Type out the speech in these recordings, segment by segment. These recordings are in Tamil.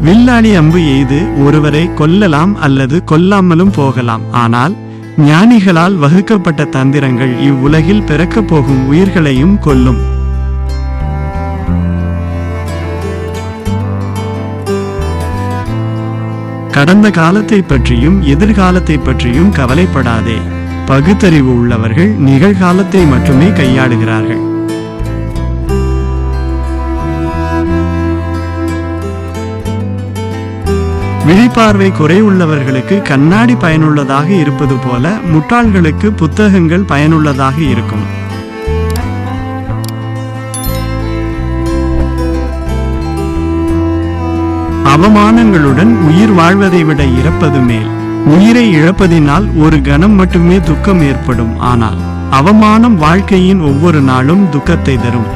வில்லாளி அம்பு எய்து ஒருவரை கொல்லலாம் அல்லது கொல்லாமலும் போகலாம். ஆனால் ஞானிகளால் வகுக்கப்பட்ட தந்திரங்கள் இவ்வுலகில் பிறக்கப் போகும் உயிர்களையும் கொல்லும். கடந்த காலத்தை பற்றியும் எதிர்காலத்தை பற்றியும் கவலைப்படாதே. பகுத்தறிவு உள்ளவர்கள் நிகழ்காலத்தை மட்டுமே கையாளுகிறார்கள். விழிப்பார்வை குறைவுள்ளவர்களுக்கு கண்ணாடி பயனுள்ளதாக இருப்பது போல முட்டாள்களுக்கு புத்தகங்கள் பயனுள்ளதாக இருக்கும். அவமானங்களுடன் உயிர் வாழ்வதை விட இறப்பது மேல். உயிரை இழப்பதினால் ஒரு கணம் மட்டுமே துக்கம் ஏற்படும். ஆனால் அவமானம் வாழ்க்கையின் ஒவ்வொரு நாளும் துக்கத்தை தரும்.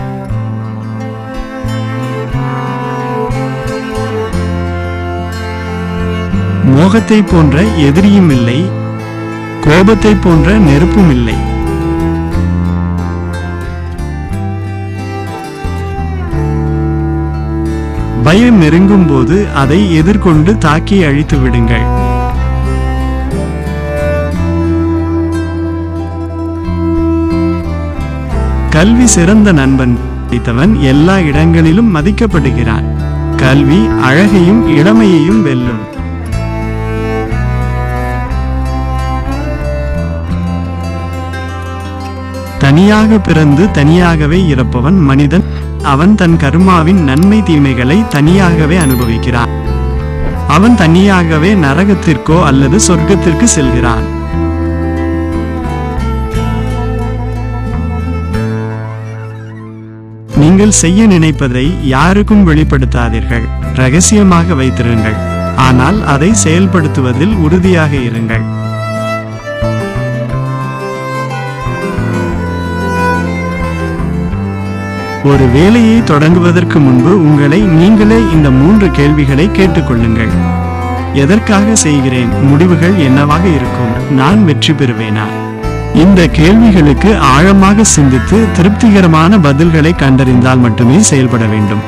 மோகத்தை போன்ற எதிரியும் இல்லை, கோபத்தை போன்ற நெருப்பும் இல்லை. பயம் நெருங்கும் போது அதை எதிர்கொண்டு தாக்கி அழித்து விடுங்கள். கல்வி சிறந்த நண்பன். படித்தவன் எல்லா இடங்களிலும் மதிக்கப்படுகிறான். கல்வி அழகையும் இளமையையும் வெல்லும். தனியாக பிறந்து தனியாகவே இறப்பவன் மனிதன். அவன் தன் கர்மாவின் நன்மை தீமைகளை தனியாகவே அனுபவிக்கிறான். அவன் தனியாகவே நரகத்திற்கோ அல்லது சொர்க்கத்திற்கு செல்கிறான். நீங்கள் செய்ய நினைப்பதை யாருக்கும் வெளிப்படுத்தாதீர்கள். ரகசியமாக வைத்திருங்கள். ஆனால் அதை செயல்படுத்துவதில் உறுதியாக இருங்கள். ஒரு வேலையை தொடங்குவதற்கு முன்பு உங்களை நீங்களே இந்த 3 கேள்விகளை கேட்டுக்கொள்ளுங்கள். எதற்காக செய்கிறேன்? முடிவுகள் என்னவாக இருக்கும்? நான் வெற்றி பெறுவேனா? இந்த கேள்விகளுக்கு ஆழமாக சிந்தித்து திருப்திகரமான பதில்களை கண்டறிந்தால் மட்டுமே செயல்பட வேண்டும்.